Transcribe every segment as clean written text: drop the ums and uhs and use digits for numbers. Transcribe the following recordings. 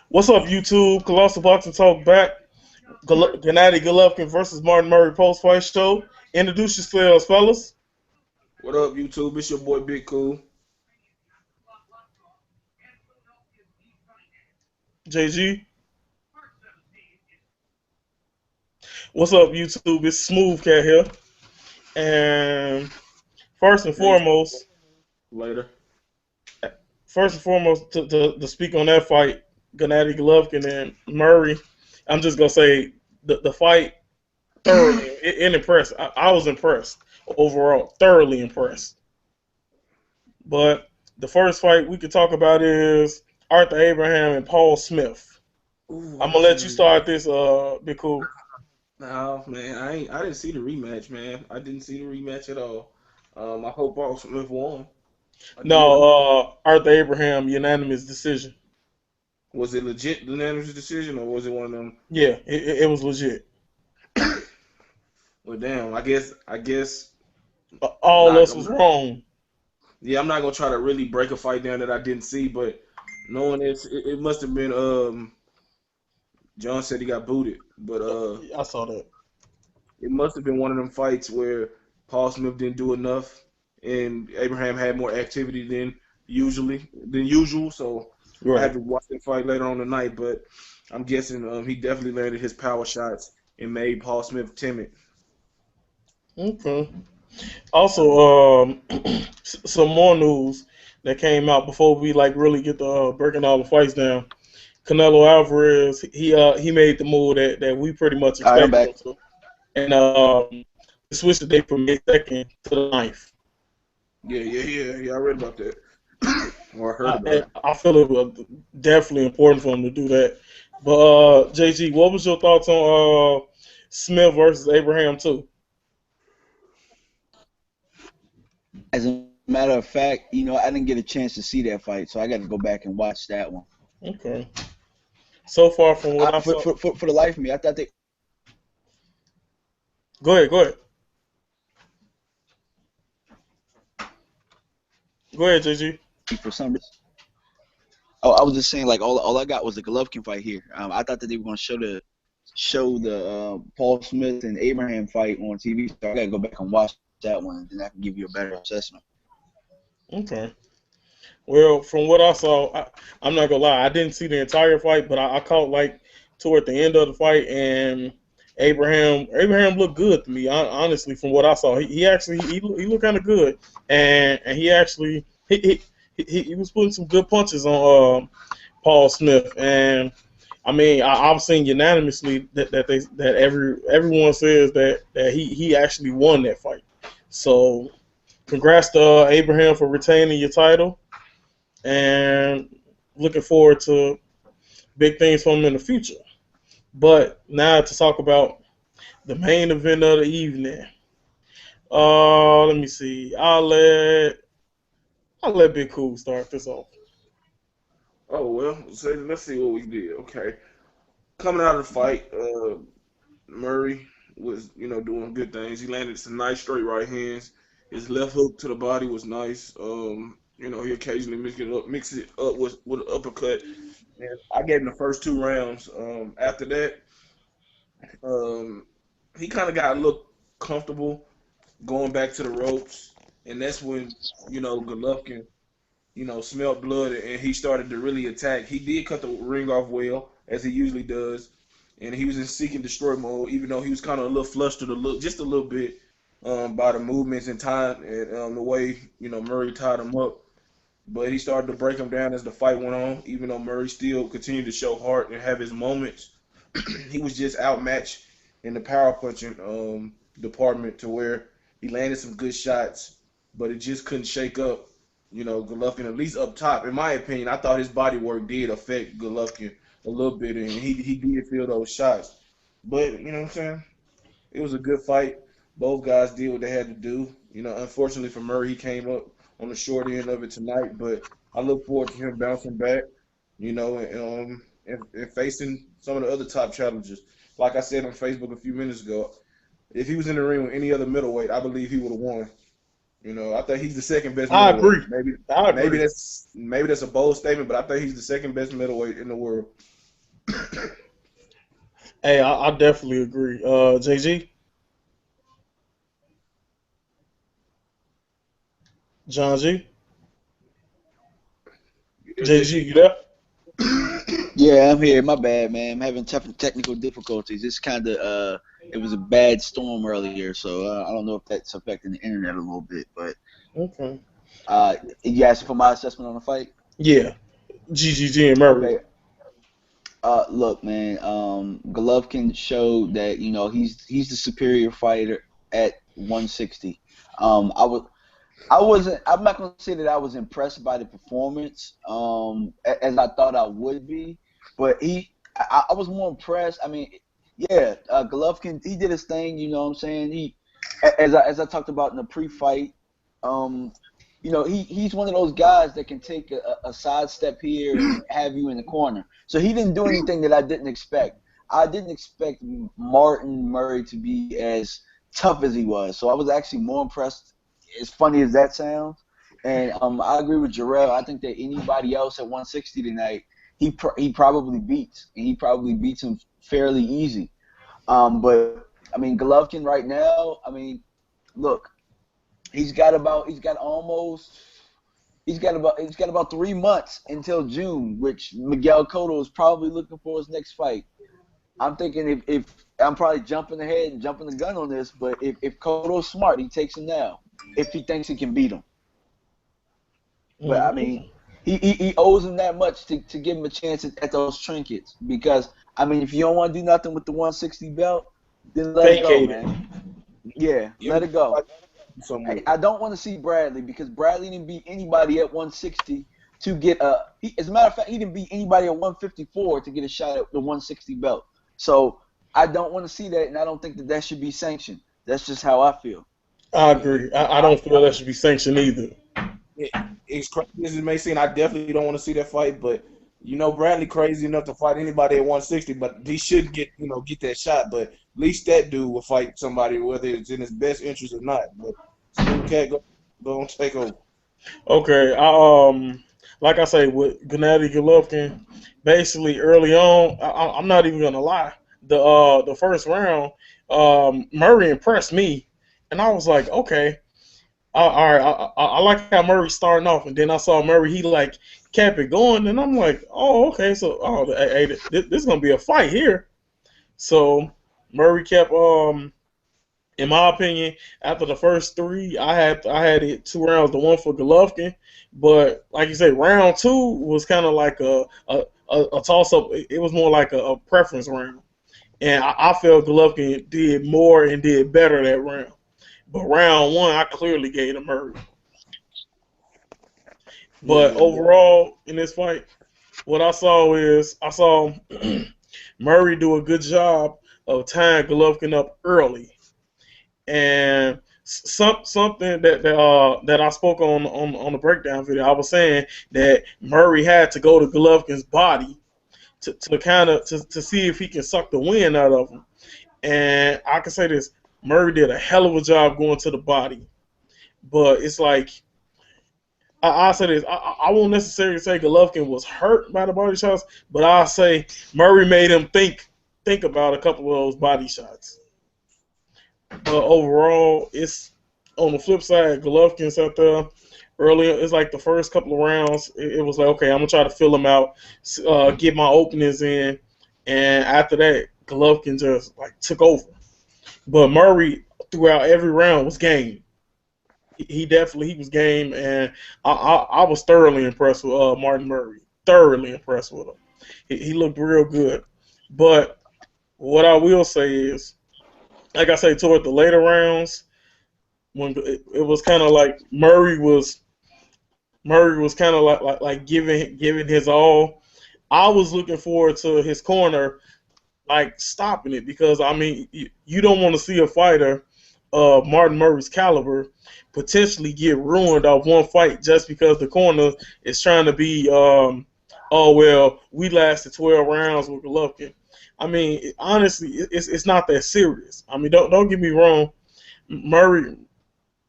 What's up, YouTube? Colossal Boxing Talk back. Gennady Golovkin versus Martin Murray post fight show. Introduce yourselves, fellas. What up, YouTube? It's your boy Big Cool. JG. What's up, YouTube? It's Smooth Cat here. And first and Hey, foremost, later. to speak on that fight, Gennady Golovkin and Murray, I'm just gonna say the fight thoroughly it impressed. I was impressed overall, thoroughly impressed. But the first fight we could talk about is Arthur Abraham and Paul Smith. Ooh, I I'm didn't gonna see let the you rematch. start this. Be cool. No, man, I didn't see the rematch, man. I didn't see the rematch at all. I hope Paul Smith won. I did. No, Arthur Abraham unanimous decision. Was it legit unanimous decision or was it one of them? Yeah, it was legit. Well, damn. I guess All not. us was wrong. Yeah, I'm not gonna try to really break a fight down that I didn't see, but knowing this, it must have been. John said he got booted, but I saw that. it must have been one of them fights where Paul Smith didn't do enough, and Abraham had more activity than usual. So I Right. had to watch the fight later on tonight. But I'm guessing he definitely landed his power shots and made Paul Smith timid. Okay. Also, some more news that came out before we like really get the breaking all the fights down. Canelo Alvarez, he made the move that we pretty much All right, I'm expected back. him to, and he switched the date from May 2nd to the 9th. Yeah. I read about that, or I heard about And it. I feel it was definitely important for him to do that. But JG, what was your thoughts on Smith versus Abraham too? As a matter of fact, I didn't get a chance to see that fight, so I got to go back and watch that one. Okay. So far from what I, I for, saw, for, for, for the life of me, I thought they go ahead, go ahead, go ahead, JG. for some reason. Oh, I was just saying, like all I got was the Golovkin fight here. I thought that they were going to show the Paul Smith and Abraham fight on TV, so I got to go back and watch that one, and then I can give you a better assessment. Okay. Well, from what I saw, I'm not gonna lie, I didn't see the entire fight, but I caught like toward the end of the fight, and Abraham looked good to me. Honestly, from what I saw, he actually he looked kind of good, and he actually he was putting some good punches on Paul Smith, and I mean I've seen unanimously that everyone says that he actually won that fight. So congrats to Abraham for retaining your title and looking forward to big things from him in the future. But now to talk about the main event of the evening. Let me see. I'll let Big Cool start this off. Oh well, so let's see what we did. Okay, coming out of the fight, Murray was, doing good things. He landed some nice straight right hands. His left hook to the body was nice. He occasionally mix it up with an uppercut. And I gave him the first 2 rounds. After that, um, he kind of got a little comfortable going back to the ropes, and that's when Golovkin, smelled blood and he started to really attack. He did cut the ring off well, as he usually does, and he was in seek and destroy mode, even though he was kind of a little flustered, just a little bit, by the movements and time and the way Murray tied him up. But he started to break him down as the fight went on, even though Murray still continued to show heart and have his moments. He was just outmatched in the power punching department to where he landed some good shots, but it just couldn't shake up, Golovkin, at least up top. In my opinion, I thought his body work did affect Golovkin a little bit, and he did feel those shots. But, you know what I'm saying? It was a good fight. Both guys did what they had to do. Unfortunately for Murray, he came up on the short end of it tonight, but I look forward to him bouncing back, and facing some of the other top challenges. Like I said on Facebook a few minutes ago, if he was in the ring with any other middleweight, I believe he would have won. I think he's the second best I middleweight. agree. I agree. Maybe that's a bold statement, but I think he's the second best middleweight in the world. Hey, I definitely agree. JG, John G, Yeah, JG, JG. you there? Yeah, I'm here. My bad, man. I'm having tough technical difficulties. It's kind of it was a bad storm earlier, so I don't know if that's affecting the internet a little bit. But Okay. you asked for my assessment on the fight. Yeah, GGG and Murray. Okay. Look, man. Golovkin showed that he's the superior fighter at 160. I was I wasn't. I'm not gonna say that I was impressed by the performance, as I thought I would be, but I was more impressed. I mean, yeah, Golovkin, he did his thing. You know what I'm saying? As I talked about in the pre-fight, um, he's one of those guys that can take a sidestep here and have you in the corner. So he didn't do anything that I didn't expect. I didn't expect Martin Murray to be as tough as he was. So I was actually more impressed, as funny as that sounds. And I agree with Jarrell. I think that anybody else at 160 tonight, he probably beats, and he probably beats him fairly easy. But I mean, Golovkin right now, I mean, look, he's got about 3 months until June, which Miguel Cotto is probably looking for his next fight. I'm thinking if I'm probably jumping ahead and jumping the gun on this, but if Cotto's smart, he takes him now if he thinks he can beat him. But I mean, Okay. he owes him that much to give him a chance at those trinkets, because I mean, if you don't want to do nothing with the 160 belt, then let it go, Vacated. man. Yeah, Give let him it go. something with I don't want to see Bradley, because Bradley didn't beat anybody at 160 to get as a matter of fact, he didn't beat anybody at 154 to get a shot at the 160 belt. So I don't want to see that, and I don't think that should be sanctioned. That's just how I feel. I it. agree. I don't feel that should be sanctioned either. As crazy as it may seem, I definitely don't want to see that fight. But Bradley crazy enough to fight anybody at 160, but he should get that shot. But at least that dude will fight somebody, whether it's in his best interest or not. But Smooth Cat go on take over. Okay. Like I say, with Gennady Golovkin, basically early on, I'm not even gonna lie. The first round, Murray impressed me, and I was like, okay, all right. I like how Murray's starting off, and then I saw Murray. He like kept it going, and I'm like, oh, okay. So, hey, this is gonna be a fight here. So Murray kept in my opinion, after the first three, I had it 2 rounds to one for Golovkin, but like you say, round two was kind of like a toss up. It was more like a preference round, and I felt Golovkin did more and did better that round. But round one, I clearly gave to Murray. But Yeah, overall, in this fight, what I saw Murray do a good job of tying Golovkin up early, and something that I spoke on the breakdown video. I was saying that Murray had to go to Golovkin's body to kind of to see if he can suck the wind out of him. And I can say this: Murray did a hell of a job going to the body, but it's like I say this: I won't necessarily say Golovkin was hurt by the body shots, but I say Murray made him think about a couple of those body shots. But overall, it's on the flip side. Golovkin's out there early. It's like the first couple of rounds. It was like, okay, I'm gonna try to fill him out, get my openings in, and after that, Golovkin just like took over. But Murray throughout every round was game. He definitely he was game, and I was thoroughly impressed with Martin Murray. Thoroughly impressed with him. He looked real good. But what I will say is, like I say, toward the later rounds, when it was kind of like Murray was kind of like giving his all. I was looking forward to his corner like stopping it, because I mean you don't want to see a fighter of Martin Murray's caliber potentially get ruined off one fight just because the corner is trying to be oh well, we lasted 12 rounds with Golovkin. I mean, honestly, it's not that serious. I mean, don't get me wrong. Murray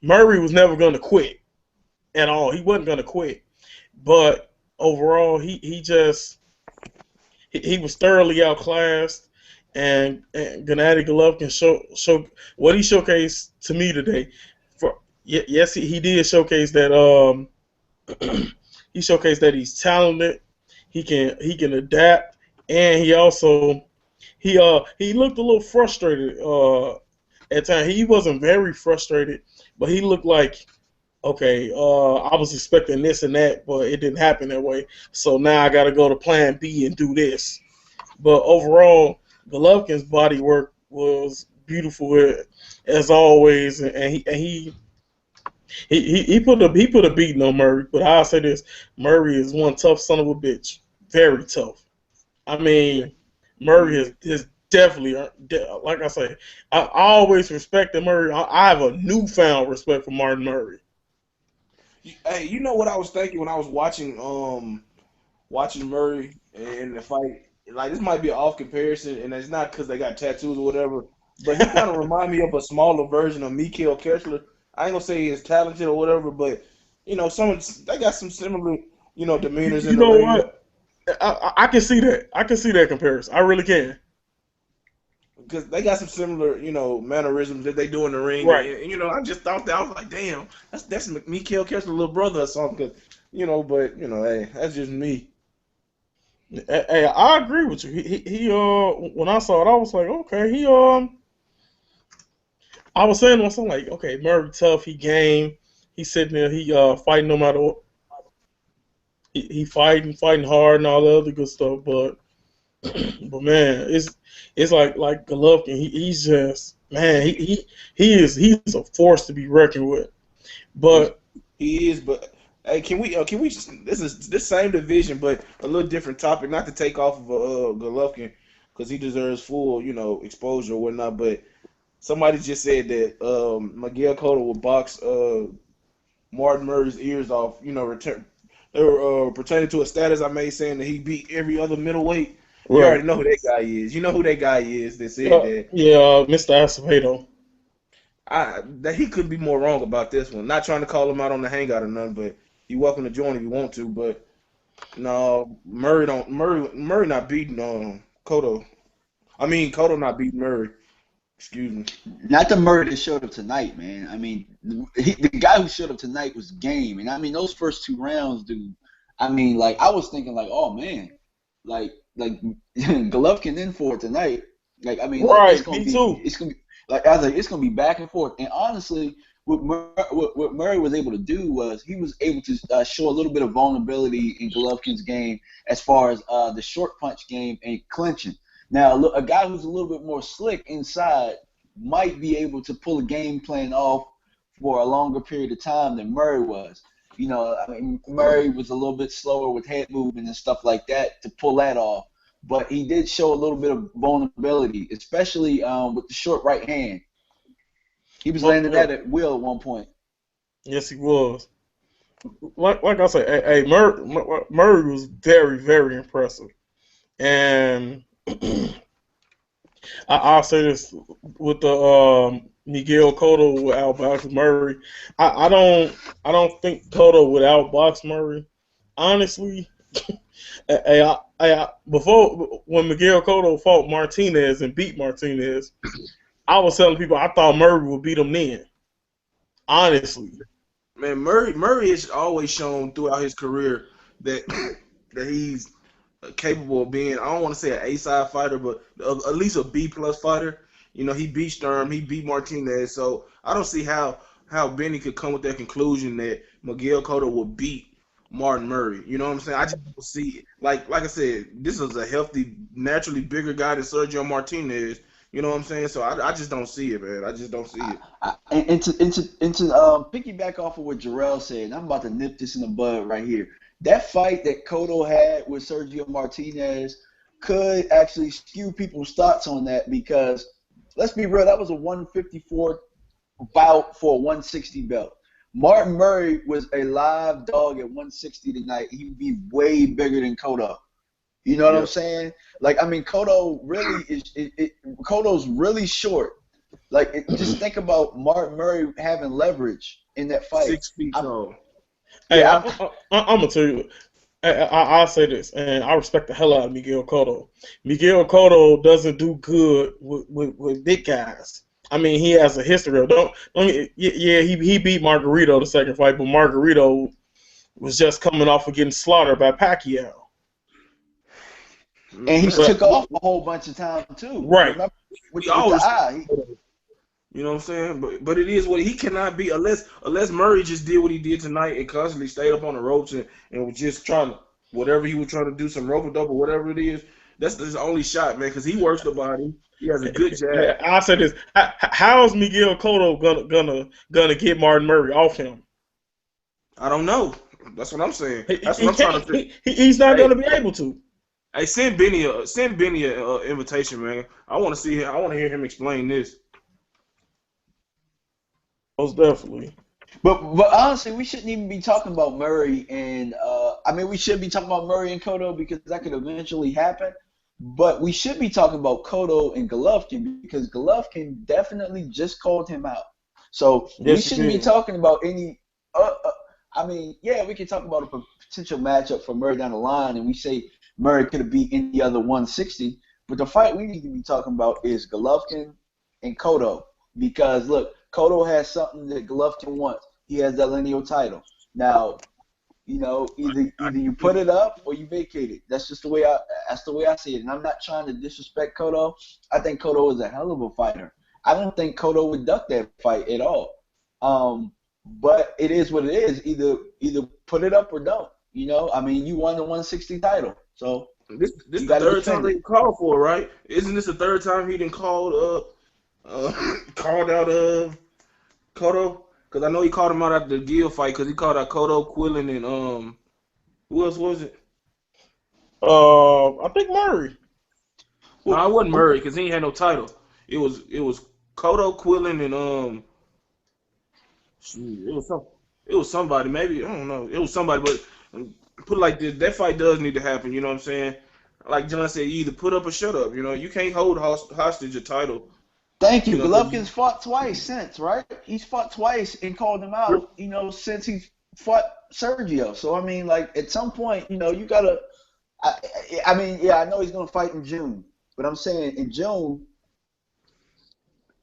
Murray was never going to quit at all. He wasn't going to quit. But overall, he was thoroughly outclassed, and Gennady Golovkin show what he showcased to me today. Yes, he did showcase that. He showcased that he's talented. He can adapt, and he looked a little frustrated at times. He wasn't very frustrated, but he looked like, okay, I was expecting this and that, but it didn't happen that way. So now I got to go to Plan B and do this. But overall, Golovkin's body work was beautiful as always, and he put a beating on Murray. But I'll say this: Murray is one tough son of a bitch, very tough. I mean, Murray is definitely, like I say, I always respected Murray. I have a newfound respect for Martin Murray. Hey, you know what I was thinking when I was watching Murray and the fight? Like, this might be an off comparison, and it's not because they got tattoos or whatever, but he kind of remind me of a smaller version of Mikael Kessler. I ain't gonna say he's talented or whatever, but they got some similar, demeanors You in the know ring. what? I can see that. I can see that comparison. I really can. Because they got some similar, mannerisms that they do in the ring. Right. And I just thought that. I was like, damn, that's Mikael Kessler's little brother or something. Hey, that's just me. Hey, I agree with you. He when I saw it, I was like, okay, I was saying to myself like, okay, Murray tough, he game, he's sitting there, he fighting no matter what, he fighting hard and all the other good stuff, but man, it's like Golovkin, he's just, man, he's a force to be reckoned with, but He is, but hey, can we this is this same division, but a little different topic, not to take off of Golovkin because he deserves full, exposure or whatnot, but somebody just said that Miguel Cotto would box Martin Murray's ears off. They were pertaining to a status I made saying that he beat every other middleweight. You right, already know who that guy is. You know who that guy is that said that. yeah, Mr. Acevedo. That he could be more wrong about this one. Not trying to call him out on the hangout or nothing, but you're welcome to join if you want to. But no, Murray not beating Cotto. I mean Cotto not beating Murray. Excuse me. Not the Murray that showed up tonight, man. I mean, the guy who showed up tonight was game, and I mean those first 2 rounds, dude. I mean, like I was thinking, like, oh man, like Golovkin in for it tonight. Like I mean, Right, like, me too. it's gonna be like I was like, it's gonna be back and forth. And honestly, what Murray was able to do was he was able to show a little bit of vulnerability in Golovkin's game as far as the short punch game and clinching. Now, a guy who's a little bit more slick inside might be able to pull a game plan off for a longer period of time than Murray was. I mean, Murray was a little bit slower with head movement and stuff like that to pull that off. But he did show a little bit of vulnerability, especially with the short right hand. He was landing that at will at one point. Yes, he was. Like I said, hey, Murray was very, very impressive. And I'll say this with the Miguel Cotto with outbox Murray. I don't think Cotto would outbox Murray. Honestly, before when Miguel Cotto fought Martinez and beat Martinez, I was telling people I thought Murray would beat him then. Honestly, Man, Murray has always shown throughout his career that that he's capable of being, I don't want to say an A-side fighter, but at least a B-plus fighter. He beat Sturm, he beat Martinez, so I don't see how Benny could come with that conclusion that Miguel Cotto will beat Martin Murray. You know what I'm saying? I just don't see it. Like I said, this is a healthy, naturally bigger guy than Sergio Martinez. You know what I'm saying? So I just don't see it, man. I just don't see it. And to piggyback off of what Jarrell said, and I'm about to nip this in the bud right here. That fight that Cotto had with Sergio Martinez could actually skew people's thoughts on that because, let's be real, that was a 154 bout for a 160 belt. Martin Murray was a live dog at 160 tonight. He would be way bigger than Cotto. You know what I'm saying? Like, I mean, Cotto's really short. Just think about Martin Murray having leverage in that fight. 6 feet I'm, tall. Hey, yeah, I'm gonna tell you. I'll say this, and I respect the hell out of Miguel Cotto. Miguel Cotto doesn't do good with big guys. I mean, he has a history of yeah, he beat Margarito the second fight, but Margarito was just coming off of getting slaughtered by Pacquiao. and he's But took off a whole bunch of time too. right, Remember with We with all the respect eye. Cotto. You know what I'm saying? But it is what he cannot be unless Murray just did what he did tonight and constantly stayed up on the ropes and was just trying to whatever he was trying to do, some rope a double, whatever it is. That's his only shot, man, because he works the body. He has a good jab. I'll say this: how's Miguel Cotto gonna get Martin Murray off him? I don't know. That's what I'm saying. He, That's what he I'm trying to can't. figure. He's not Hey, gonna be able to. hey, send Benny a invitation, man. I want to see him. I want to hear him explain this. Most definitely. But honestly, we shouldn't even be talking about Murray and I mean we should be talking about Murray and Cotto because that could eventually happen. But we should be talking about Cotto and Golovkin because Golovkin definitely just called him out. So we Yes, he shouldn't be did. talking about any. I mean, yeah, we can talk about a potential matchup for Murray down the line, and we say Murray could have beat any other 160. But the fight we need to be talking about is Golovkin and Cotto because look, Cotto has something that Golovkin wants. He has that lineal title. Now, either you put it up or you vacate it. That's the way I see it. And I'm not trying to disrespect Cotto. I think Cotto is a hell of a fighter. I don't think Cotto would duck that fight at all. But it is what it is. Either put it up or don't. I mean, you won the 160 title, so This you the got to third time defend they it. called for, it, right? Isn't this the third time he didn't called out Cotto? Because I know he called him out after the Gill fight because he called out Cotto, Quillin, and who else was it? I think Murray. No, Well, it wasn't Murray because he ain't had no title. It was Cotto, Quillin, and shoot, it was somebody. Maybe I don't know. It was somebody, but put it like this: that fight does need to happen. You know what I'm saying? Like John said, you either put up or shut up. You can't hold hostage a title. thank you. You know, because Golovkin's fought twice since, right? He's fought twice and called him out, since he's fought Sergio. So, I mean, like, at some point, you got to. I mean, yeah, I know he's going to fight in June, but I'm saying in June,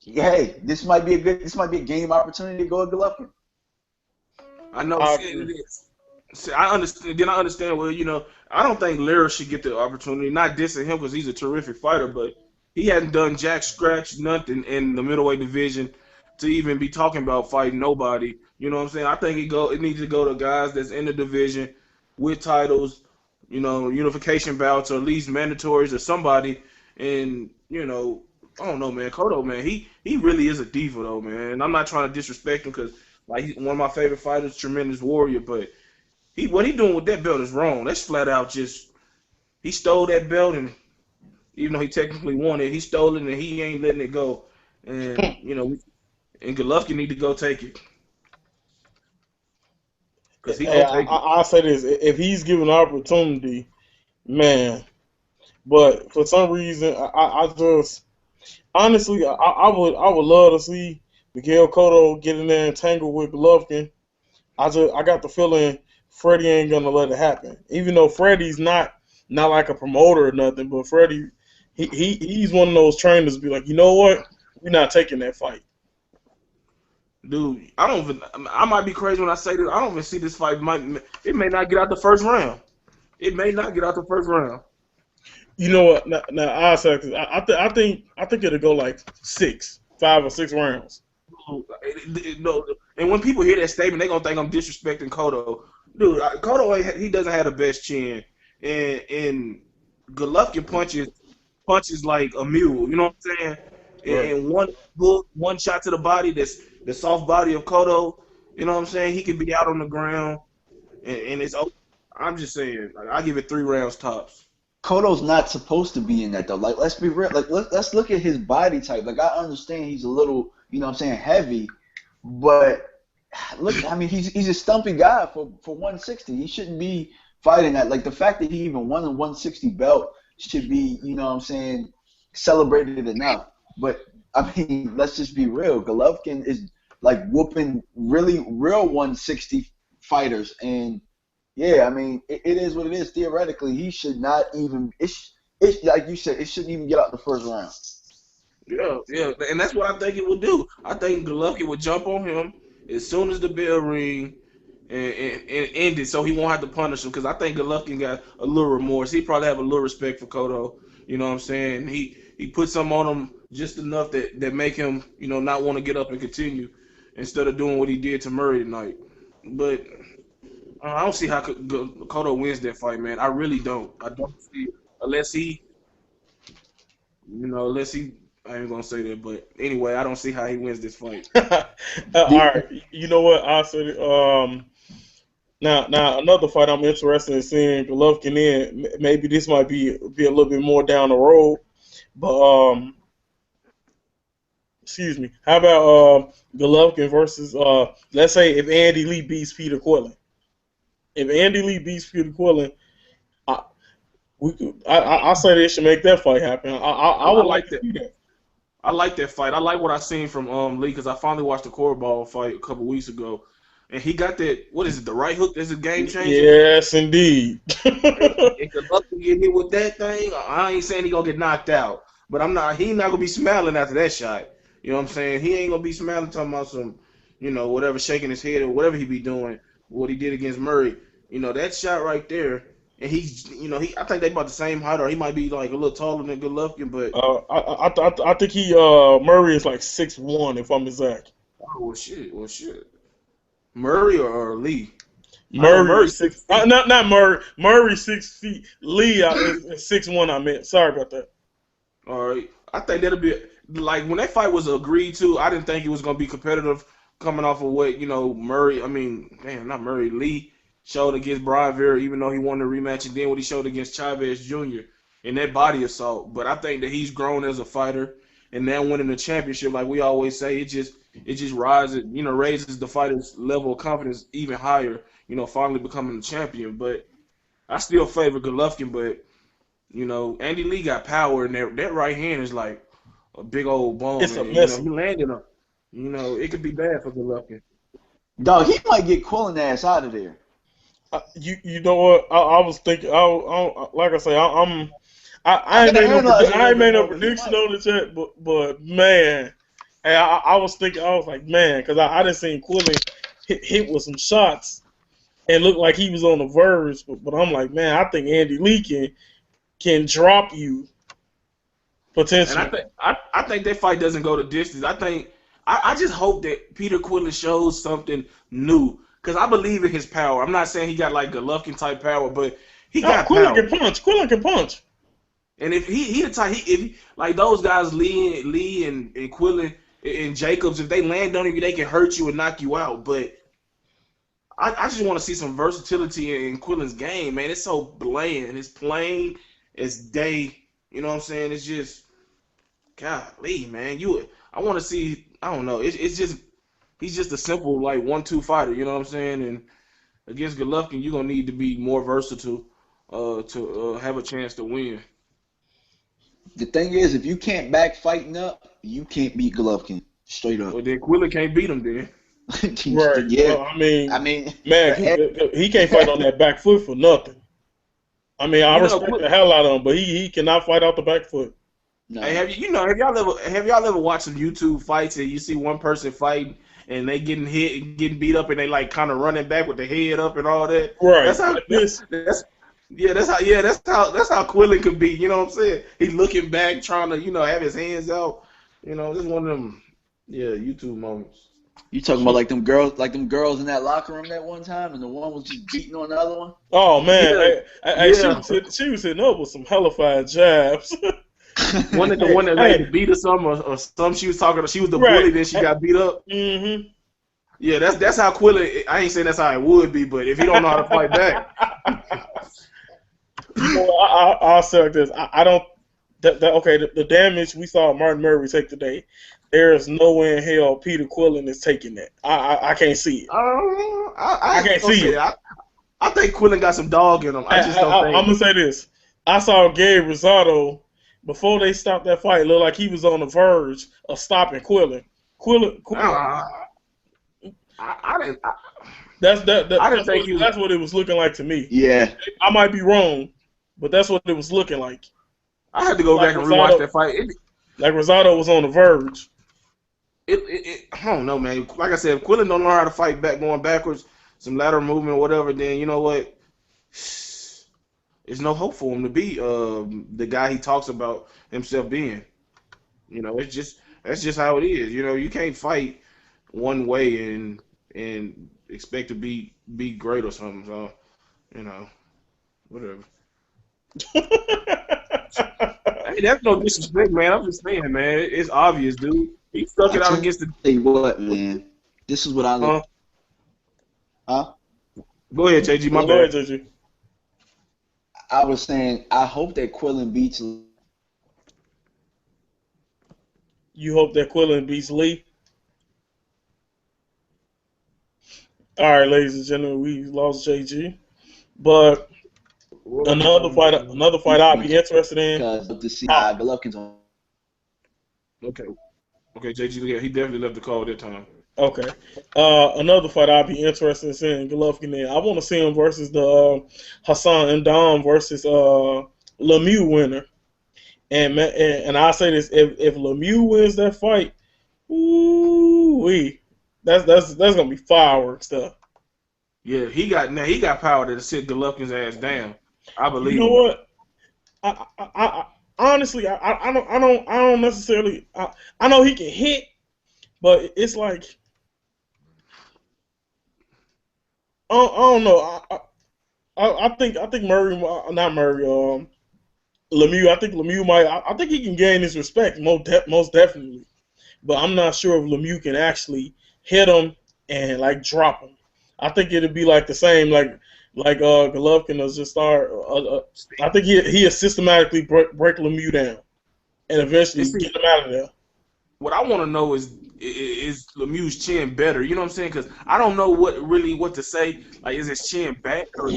hey, this might be a game opportunity to go at Golovkin. I know I shit agree. it is. See, I understand. Then I understand. Well, I don't think Lyra should get the opportunity. Not dissing him because he's a terrific fighter, but he hadn't done jack scratch nothing in the middleweight division to even be talking about fighting nobody. You know what I'm saying? I think it needs to go to guys that's in the division with titles, unification bouts or at least mandatories or somebody. And I don't know, man. Cotto, man, he really is a diva though, man. And I'm not trying to disrespect him because like he's one of my favorite fighters, tremendous warrior, but what he doing with that belt is wrong. That's flat out just he stole that belt, and even though he technically won it, he stole it and he ain't letting it go. And and Golovkin need to go take it because he Hey, gonna take it. I say this: if he's given an opportunity, man. But for some reason, I just honestly, I would love to see Miguel Cotto get in there and tangle with Golovkin. I got the feeling Freddie ain't gonna let it happen. Even though Freddie's not like a promoter or nothing, but Freddie he's one of those trainers be like, you know what? We're not taking that fight. Dude, I don't even. I might be crazy when I say this. I don't even see this fight. It may not get out the first round. It may not get out the first round. You know what? Now I say 'cause I think it'll go like 5 or 6 rounds. No, and when people hear that statement, they gonna think I'm disrespecting Cotto. Dude, Cotto he doesn't have the best chin, and Golovkin punches like a mule. You know what I'm saying? Right. And one shot to the body, that's the soft body of Cotto. You know what I'm saying? He could be out on the ground, and it's. I'm just saying, like, I give it 3 rounds tops. Cotto's not supposed to be in that though. Like, let's be real. Like, let's look at his body type. Like, I understand he's a little, what I'm saying, heavy, but look, I mean, he's a stumpy guy for 160. He shouldn't be fighting that. Like, the fact that he even won the 160 belt should be, what I'm saying, celebrated enough. But I mean, let's just be real. Golovkin is like whooping really real 160 fighters, and yeah, I mean, it is what it is. Theoretically, he should not even. It's like you said, it shouldn't even get out the first round. Yeah, and that's what I think it would do. I think Golovkin would jump on him as soon as the bell ring and end it, so he won't have to punish him. Because I think Golovkin got a little remorse. He probably have a little respect for Cotto. You know what I'm saying? He put something on him just enough that make him not want to get up and continue instead of doing what he did to Murray tonight. But I don't see how Cotto wins that fight, man. I really don't. I don't see it unless he. Unless he, I ain't gonna say that, but anyway, I don't see how he wins this fight. All right, you know what? I said. Now another fight I'm interested in seeing Golovkin in. Maybe this might be a little bit more down the road, but excuse me. How about Golovkin versus let's say if Andy Lee beats Peter Quillin. If Andy Lee beats Peter Quillin, I say they should make that fight happen. I would like to see that. I like that fight. I like what I seen from Lee because I finally watched the Cornball fight a couple weeks ago, and he got that. What is it? The right hook? That's a game changer. Yes, indeed. If Golovkin get hit with that thing, I ain't saying he gonna get knocked out, but He not gonna be smiling after that shot. You know what I'm saying? He ain't gonna be smiling talking about some, whatever, shaking his head or whatever he be doing. What he did against Murray. That shot right there. And I think they about the same height, or he might be like a little taller than Golovkin, but I think Murray is like 6'1", if I'm exact. Oh shit. Murray or Lee? Murray 6. Not Murray. Murray 6 feet. Lee is 6'1". I meant. Sorry about that. All right. I think that'll be like when that fight was agreed to. I didn't think it was gonna be competitive coming off of what Murray. I mean, damn, not Murray. Lee showed against Brian Vera, even though he won the rematch, and then what he showed against Chavez Jr. in that body assault. But I think that he's grown as a fighter, and now winning the championship, like we always say, it just raises the fighter's level of confidence even higher. Finally becoming the champion. But I still favor Golovkin. But Andy Lee got power, and that right hand is like a big old bomb. It's a missile. He landed on. It could be bad for Golovkin. Dog, he might get Quillin ass out of there. You know what? I was thinking. Like I say, I ain't made no prediction on it yet. But man, hey, I was thinking. I was like, man, because I didn't see Quillin hit with some shots and looked like he was on the verge. But I'm like, man, I think Andy Lee can drop you potentially. And I think that fight doesn't go the distance. I just hope that Peter Quillin shows something new. Because I believe in his power. I'm not saying he got like Golovkin type power, but he got Quillin power. Quillin can punch. And if he the type, if like those guys, Lee and Quillin and Jacobs, if they land on you, they can hurt you and knock you out. But I just want to see some versatility in Quillin's game, man. It's so bland. It's plain as day. You know what I'm saying? It's just, golly, man. I want to see. I don't know. It's just. He's just a simple, like, 1-2 fighter, you know what I'm saying? And against Golovkin, you're going to need to be more versatile to have a chance to win. The thing is, if you can't back fighting up, you can't beat Golovkin. Straight up. Well, then Quillin can't beat him then. Right. Yeah. Well, I mean, man, he can't fight on that back foot for nothing. I mean, I respect the hell out of him, but he cannot fight out the back foot. No. Hey, have y'all ever watched some YouTube fights and you see one person fighting and they getting hit and getting beat up and they like kind of running back with the head up and all that? Right. That's how Quillin could be. You know what I'm saying? He's looking back, trying to have his hands out. This is one of them YouTube moments. You talking about like them girls in that locker room that one time, and the one was just beating on the other one? Oh man, she was hitting up with some hellified jabs. One that like beat or something, or some she was talking. She was the bully, then she got beat up. Mm-hmm. Yeah, that's how Quillin. I ain't saying that's how it would be, but if he don't know how to fight back, I'll say like this. I don't. The damage we saw Martin Murray take today, there is no way in hell Peter Quillin is taking that. I can't see it. I can't see it. I think Quillin got some dog in him. I just don't think. I'm gonna say this. I saw Gabe Rosado before they stopped that fight, it looked like he was on the verge of stopping Quillin. Quillin. I, I didn't. I didn't think he was. That's what it was looking like to me. Yeah. I might be wrong, but that's what it was looking like. I had to go back and rewatch that fight. Like Rosado was on the verge. I don't know, man. Like I said, if Quillin don't learn how to fight back, going backwards, some lateral movement, whatever, then you know what? There's no hope for him to be the guy he talks about himself being. You know, that's just how it is. You know, you can't fight one way and expect to be great or something. So, you know, whatever. Hey, that's no disrespect, man. I'm just saying, man. It's obvious, dude. He stuck it out against the. Tell you what, man. This is what I look. Huh? Go ahead, JG. My bad. Go ahead, JG. I was saying, I hope that Quillin beats. You hope that Quillin beats Lee. All right, ladies and gentlemen, we lost JG, but another fight I'll be interested in. Because to see Golovkin's on. Okay, JG, he definitely left the call that time. Okay, another fight I'll be interested in seeing Golovkin in. I want to see him versus the Hassan Ndam versus Lemieux winner. And I say this: if Lemieux wins that fight, that's gonna be fireworks stuff. Yeah, he got power to sit Golovkin's ass down. I believe. You know what? I honestly, I don't necessarily. I know he can hit, but it's like I don't know. I think Murray, not Murray. Lemieux. I think Lemieux might. I think he can gain his respect most definitely, but I'm not sure if Lemieux can actually hit him and like drop him. I think it'd be like the same like Golovkin will just start. I think he'll systematically break Lemieux down and eventually get him out of there. What I want to know is Lemieux's chin better? You know what I'm saying? Because I don't know what to say. Like, is his chin back or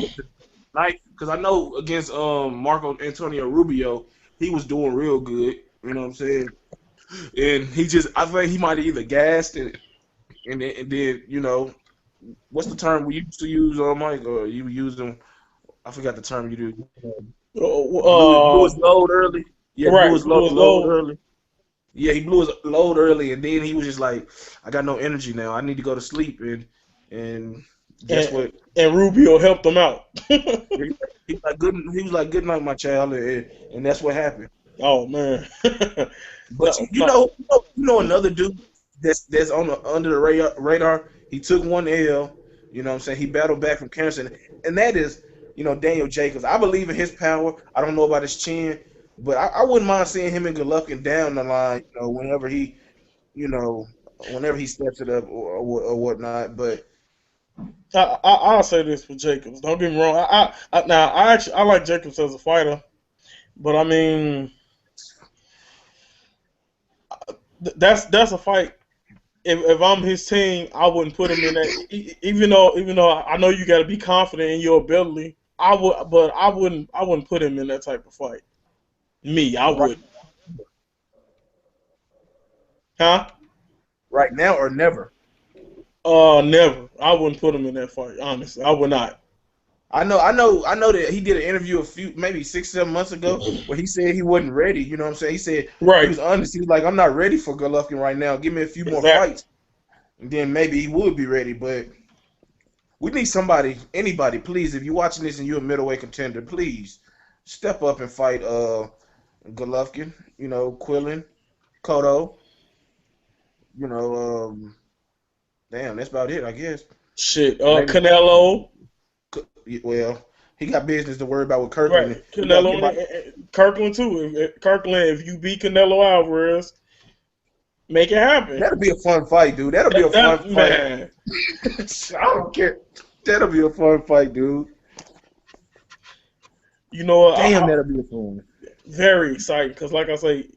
like? Because I know against Marco Antonio Rubio, he was doing real good. You know what I'm saying? And I think he might have either gassed and then you know, what's the term we used to use, Mike? Or you use them? I forgot the term you do. Blew his load early. Yeah, right. Blew his load early. Yeah, he blew his load early, and then he was just like, "I got no energy now. I need to go to sleep." And guess what? And Rubio helped him out. He was like, "Good night, my child," and that's what happened. Oh man! But you know another dude that's under the radar. He took one L. You know what I'm saying? He battled back from cancer, and that is, you know, Daniel Jacobs. I believe in his power. I don't know about his chin. But I wouldn't mind seeing him and Golovkin down the line, you know, whenever he steps it up or whatnot. But I'll say this for Jacobs. Don't get me wrong. I like Jacobs as a fighter, but I mean, that's a fight. If I'm his team, I wouldn't put him in that. Even though I know you got to be confident in your ability, I wouldn't put him in that type of fight. I would. Huh? Right now or never? Never. I wouldn't put him in that fight. Honestly, I would not. I know that he did an interview maybe 6-7 months ago where he said he wasn't ready. You know what I'm saying? He said He was honest. He was like, "I'm not ready for Golovkin right now. Give me a few more fights, and then maybe he would be ready." But we need anybody, please. If you're watching this and you're a middleweight contender, please step up and fight Golovkin, you know, Quillin, Cotto, you know, damn, that's about it, I guess. Shit, Canelo. Well, he got business to worry about with Kirkland. Right. Canelo, Kirkland too. Kirkland, if you beat Canelo Alvarez, make it happen. That'll be a fun fight, dude. That'll be a fun fight. Man. I don't care. That'll be a fun fight, dude. You know what? Damn, that'll be a fun. Very exciting because, like I say,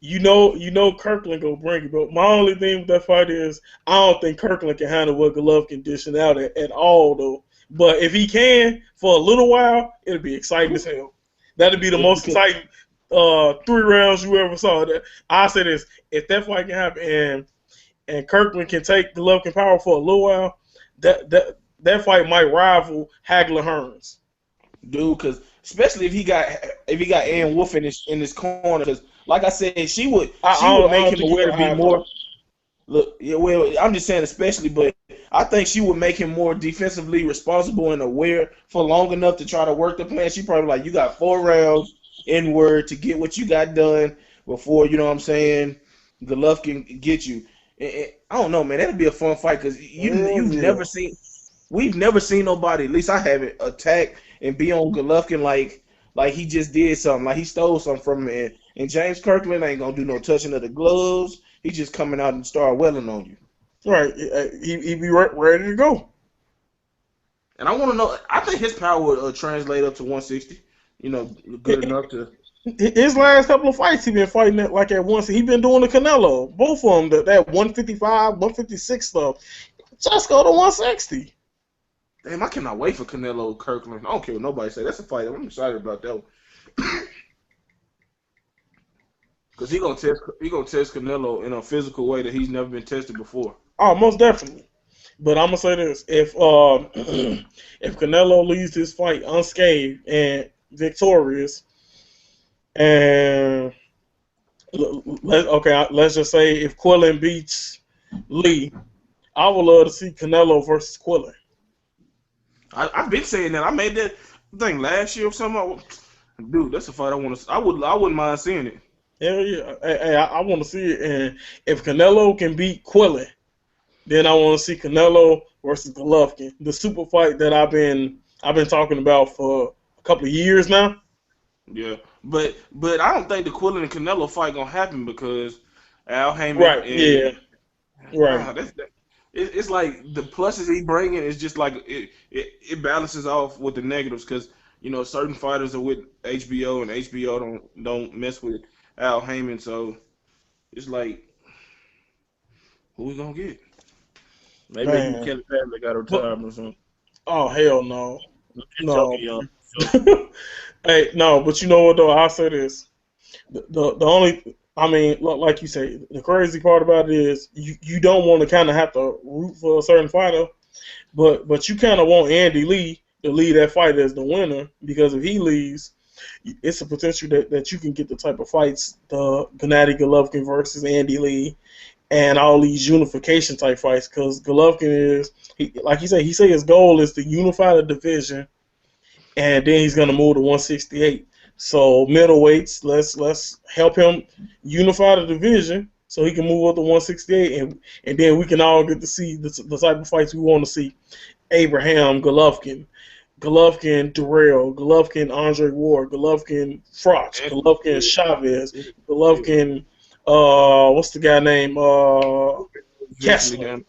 you know Kirkland gonna bring it. But my only thing with that fight is I don't think Kirkland can handle what Golovkin dishing out at all, though. But if he can for a little while, it'll be exciting as hell. That'll be the most exciting. three rounds you ever saw. I say this: if that fight can happen and Kirkland can take Golovkin power for a little while, that fight might rival Hagler Hearns. Dude, because especially if he got Ann Wolf in his corner, because like I said, she would make I don't him think he aware got to be high more. power. Look, yeah, well, I'm just saying especially, but I think she would make him more defensively responsible and aware for long enough to try to work the plan. She probably like, you got 4 rounds inward to get what you got done before, you know what I'm saying, Golovkin get you. I don't know, man. That'd be a fun fight because you've Yeah. never seen. We've never seen nobody, at least I haven't, attack and be on Golovkin like he just did something, like he stole something from him. And James Kirkland ain't gonna do no touching of the gloves. He's just coming out and start welling on you. Right. He be ready to go. And I want to know. I think his power would translate up to 160. You know, good enough to. His last couple of fights, he been fighting at like at once. He been doing the Canelo, both of them. That 155, 156 stuff. Just go to 160. Damn, I cannot wait for Canelo Kirkland. I don't care what nobody say. That's a fight. I'm excited about that one. Because he gonna test Canelo in a physical way that he's never been tested before. Oh, most definitely. But I'm gonna say this: if if Canelo leaves this fight unscathed and victorious, and let's just say if Quillin beats Lee, I would love to see Canelo versus Quillin. I've been saying that. I made that thing last year or something. Dude, that's a fight I want to. I wouldn't mind seeing it. Hell yeah! Hey, I want to see it. And if Canelo can beat Quillin, then I want to see Canelo versus Golovkin, the super fight that I've been talking about for a couple of years now. Yeah, but I don't think the Quillin and Canelo fight gonna happen because Al Heyman. Right. And, Yeah. Right. It's like the pluses he bringing is just like it balances off with the negatives because you know certain fighters are with HBO and HBO don't mess with Al Heyman, so it's like who we gonna get? Maybe they Man. Kelly Family got a retirement or something. Oh hell no. No. Young. Hey, no, but you know what though? I'll say this. The only, I mean, like you say, the crazy part about it is you don't want to kind of have to root for a certain fighter, but you kind of want Andy Lee to lead that fight as the winner because if he leaves, it's a potential that you can get the type of fights the Gennady Golovkin versus Andy Lee and all these unification type fights because Golovkin is, like he say his goal is to unify the division and then he's gonna move to 168. So middleweights, let's help him unify the division so he can move up to 168, and then we can all get to see the type of fights we want to see. Abraham, Golovkin, Durrell, Golovkin, Andre Ward, Golovkin, Froch, Golovkin, Chavez, Golovkin. What's the guy name? Kessler.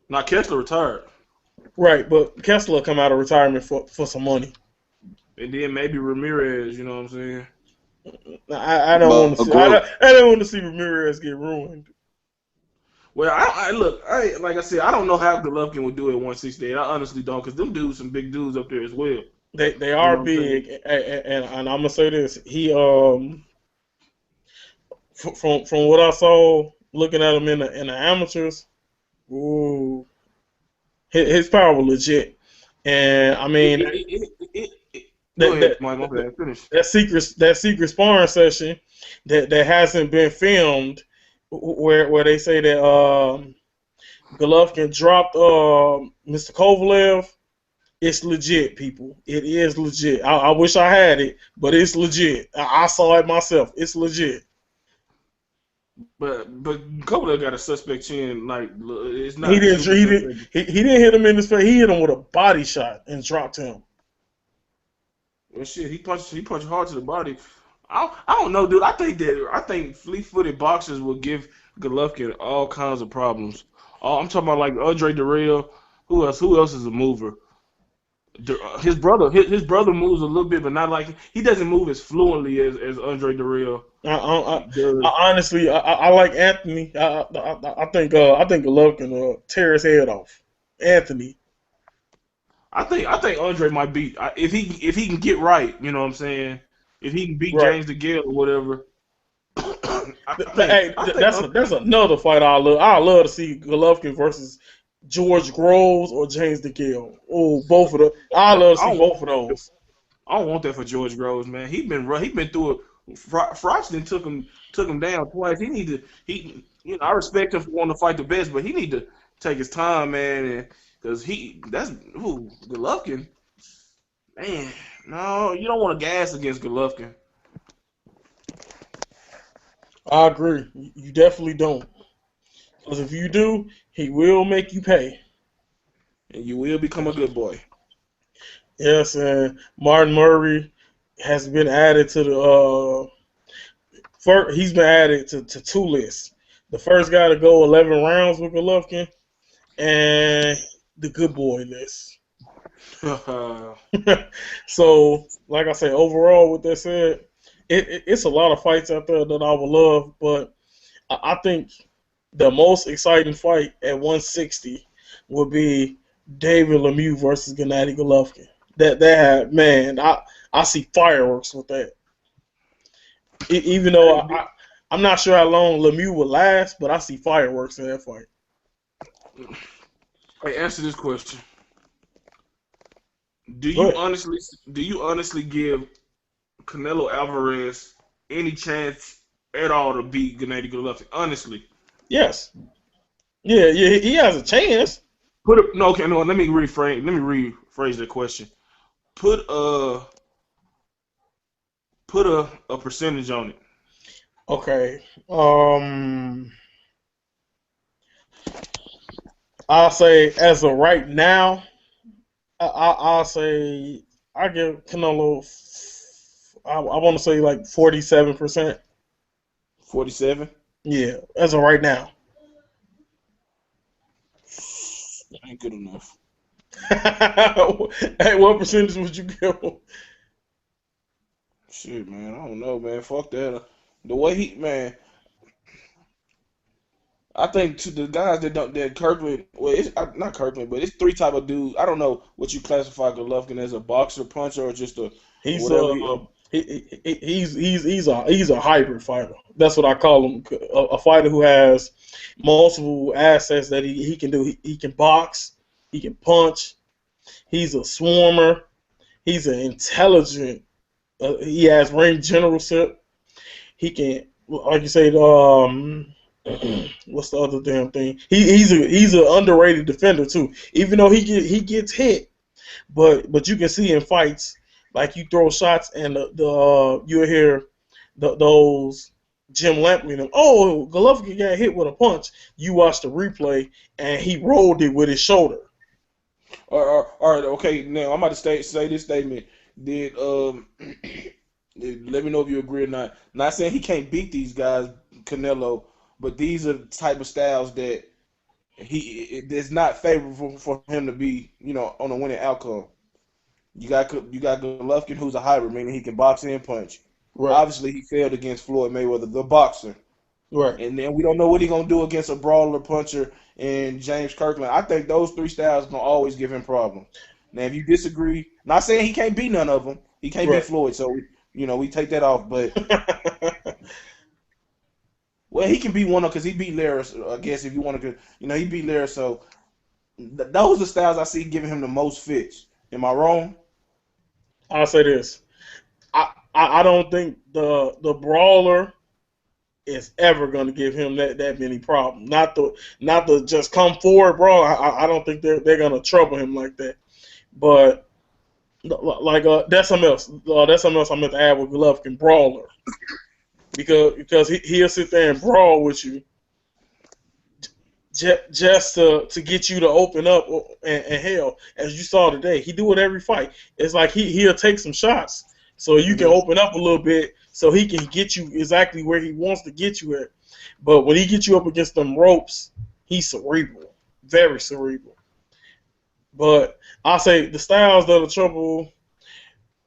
Now Kessler retired. Right, but Kessler come out of retirement for some money. And then maybe Ramirez, you know what I'm saying? I don't want to see. I don't want to see Ramirez get ruined. Well, like I said, I don't know how Golovkin would do it at 168. I honestly don't, because them dudes, some big dudes up there as well. They are big, and I'm gonna say this. He from what I saw, looking at him in the amateurs, ooh, his power was legit. And I mean, that secret sparring session that hasn't been filmed, where they say that Golovkin dropped Mr. Kovalev. It's legit, people. It is legit. I wish I had it, but it's legit. I saw it myself. It's legit. But Kovalev got a suspect chin. Like it's not. He didn't hit him in his face. He hit him with a body shot and dropped him. Well, shit, he punched hard to the body. I don't know, dude. I think fleet-footed boxers will give Golovkin all kinds of problems. I'm talking about like Andre Durrell. Who else is a mover? His brother moves a little bit, but not like he doesn't move as fluently as Andre Durrell. Honestly, I like Anthony. I think Golovkin tear his head off. Anthony. I think Andre might beat if he can get right. You know what I'm saying? if he can beat Right. James DeGale or whatever, Hey, I think that's another fight I love. I love to see Golovkin versus George Groves or James DeGale. Oh, both of them. I love to I see don't both of those. I don't want that for George Groves, man. He been through it. Froston took him down twice. He need to I respect him for wanting to fight the best, but he need to take his time, man, and because Golovkin, man. No, you don't want to gas against Golovkin, I agree. You definitely don't. Because if you do, he will make you pay. and you will become a good boy. Yes, and Martin Murray has been added to the he's been added to two lists. The first guy to go 11 rounds with Golovkin and the good boy list. So, like I say, overall, with that said, it's a lot of fights out there that I would love, but I think the most exciting fight at 160 would be David Lemieux versus Gennady Golovkin. Man, I see fireworks with that. Even though I'm not sure how long Lemieux will last, but I see fireworks in that fight. Hey, answer this question. Do Go you ahead. honestly give Canelo Alvarez any chance at all to beat Gennady Golovkin? Honestly, Yes. Yeah, yeah, he has a chance. no, okay, no. Let me rephrase the question. Put a a percentage on it. Okay. I'll say as of right now, I'll say I give Canelo. I want to say like 47%. 47. Yeah, as of right now. Ain't good enough. Hey, what percentage would you give him? Shit, man. I don't know, man. Fuck that. The way man. I think to the guys that Kirkland, well, it's not Kirkland, but it's three type of dudes. I don't know what you classify Golovkin as, a boxer, puncher, or just a He's whatever. he's a hybrid fighter. That's what I call him. A fighter who has multiple assets that he can do. He can box. He can punch. He's a swarmer. He's an intelligent. He has ring generalship. He can, like you said, what's the other damn thing? He's an underrated defender too. Even though he gets hit, but you can see in fights like you throw shots and you'll hear those Jim Lampley. Oh, Golovkin got hit with a punch. You watch the replay and he rolled it with his shoulder. All right, okay. Now I'm about to say this statement. Did let me know if you agree or not. Not saying he can't beat these guys, Canelo, but these are the type of styles that it's not favorable for him to be, on a winning outcome. You got Golovkin, who's a hybrid, meaning he can box and punch. Right, Obviously, he failed against Floyd Mayweather, the boxer, right. and then we don't know what he's gonna do against a brawler, puncher, and James Kirkland. I think those three styles gonna always give him problems. Now, if you disagree, not saying he can't beat none of them, he can't beat Right. Floyd, so we take that off. But well, he can beat one of because he beat Laris. I guess if you want to, he beat Laris. So those are the styles I see giving him the most fits. Am I wrong? I'll say this. I don't think the brawler is ever going to give him that many problems. Not the just come forward brawl. I don't think they're going to trouble him like that. But like that's something else. That's something else I meant to add with Golovkin, brawler, because he'll sit there and brawl with you just to get you to open up. And hell, as you saw today, he do it every fight. It's like he'll take some shots so you can Mm-hmm. open up a little bit so he can get you exactly where he wants to get you at. But when he gets you up against them ropes, he's cerebral, very cerebral. But I say the styles that are trouble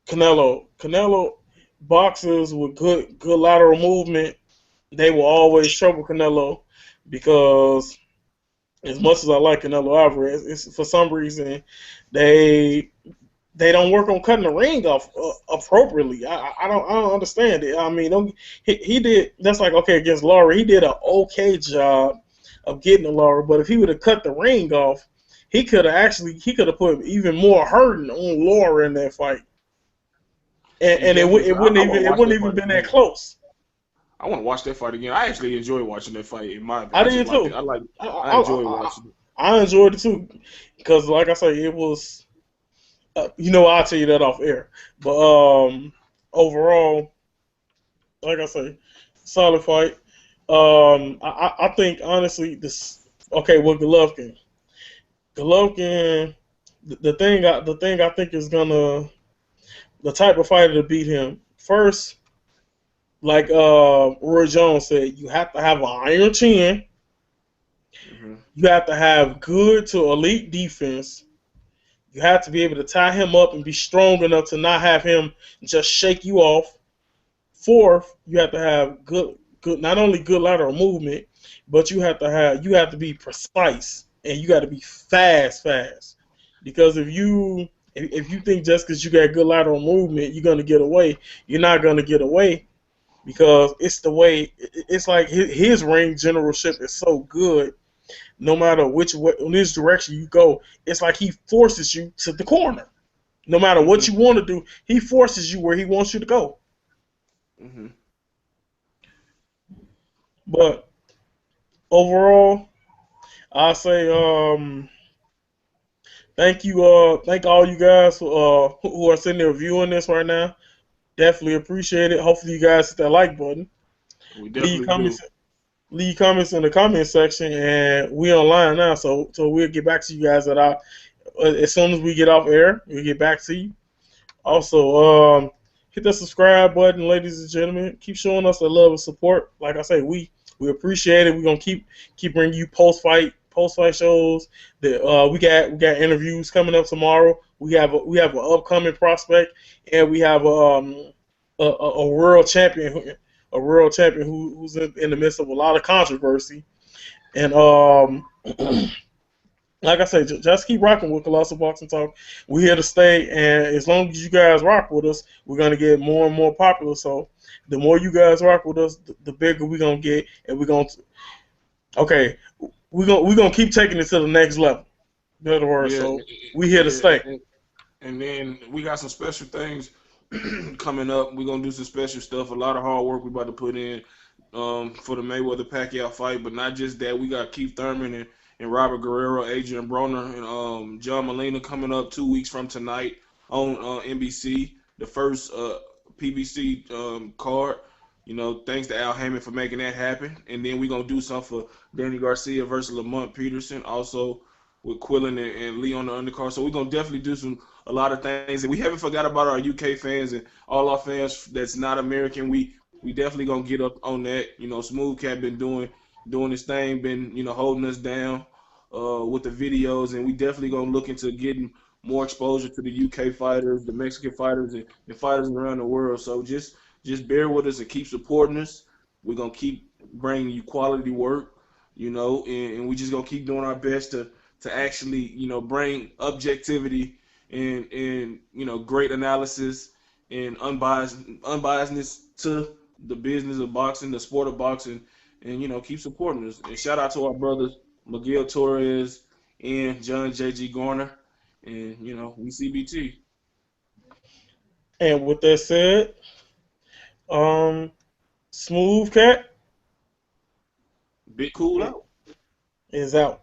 Canelo boxers with good lateral movement, they will always trouble Canelo because as much as I like Canelo Alvarez, it's for some reason they they don't work on cutting the ring off appropriately. I don't understand it. I mean, he did. That's like, okay, against Laura, he did an okay job of getting to Laura, but if he would have cut the ring off, he could have put even more hurting on Laura in that fight, He and definitely could. it wouldn't even been that close. I want to watch that fight again. I actually enjoy watching that fight. In my I opinion, I just did like it. too. I enjoy watching it. I enjoyed it too, because like I say, it was. I'll tell you that off air. But overall, like I say, solid fight. I think honestly, this okay with Golovkin. Golovkin, the thing I think is gonna the type of fighter to beat him first. Like Roy Jones said, you have to have an iron chin. Hmm. You have to have good to elite defense. You have to be able to tie him up and be strong enough to not have him just shake you off. Fourth, you have to have not only good lateral movement, but you have to be precise and you got to be fast. Because if you think just because you got good lateral movement you're gonna get away, you're not gonna get away because it's the way. It's like his ring generalship is so good. No matter which direction you go, it's like he forces you to the corner. No matter what Hmm. you want to do, he forces you where he wants you to go. Hmm. But overall, I say thank all you guys who are sitting there viewing this right now. Definitely appreciate it. Hopefully you guys hit that like button. We Leave definitely do. comments leave comments in the comment section, and we online now, so we'll get back to you guys as soon as we get off air. We'll get back to you. Also, hit the subscribe button, ladies and gentlemen. Keep showing us the love and support. Like I say, we appreciate it. We're gonna keep bringing you post fight shows. That we got interviews coming up tomorrow. We have an upcoming prospect, and we have a world champion, who's in the midst of a lot of controversy. And like I said, just keep rocking with Colossal Boxing Talk. We're here to stay, and as long as you guys rock with us, we're gonna get more and more popular. So the more you guys rock with us, the bigger we're gonna get, and okay, we're gonna keep taking it to the next level. In other words, Yeah, so we here to yeah, stay. and then we got some special things coming up. We're gonna do some special stuff. A lot of hard work we about to put in for the Mayweather Pacquiao fight, but not just that. We got Keith Thurman and Robert Guerrero, Adrian Broner, and John Molina coming up 2 weeks from tonight on NBC. The first PBC card. Thanks to Al Hammond for making that happen. And then we're gonna do something for Danny Garcia versus Lamont Peterson, also with Quillin and Lee on the undercard. So we're gonna definitely do a lot of things. And we haven't forgot about our UK fans and all our fans that's not American. We definitely gonna get up on that. Smooth Cat been doing his thing, been holding us down with the videos, and we definitely gonna look into getting more exposure to the UK fighters, the Mexican fighters, and fighters around the world. So just bear with us and keep supporting us. We're gonna keep bringing you quality work, and we just gonna keep doing our best to actually bring objectivity and great analysis and unbiasedness to the business of boxing, the sport of boxing, and keep supporting us. And shout out to our brothers Miguel Torres and John J.G. Garner, and we CBT. And with that said, um, Smooth Cat Big cool out. is out.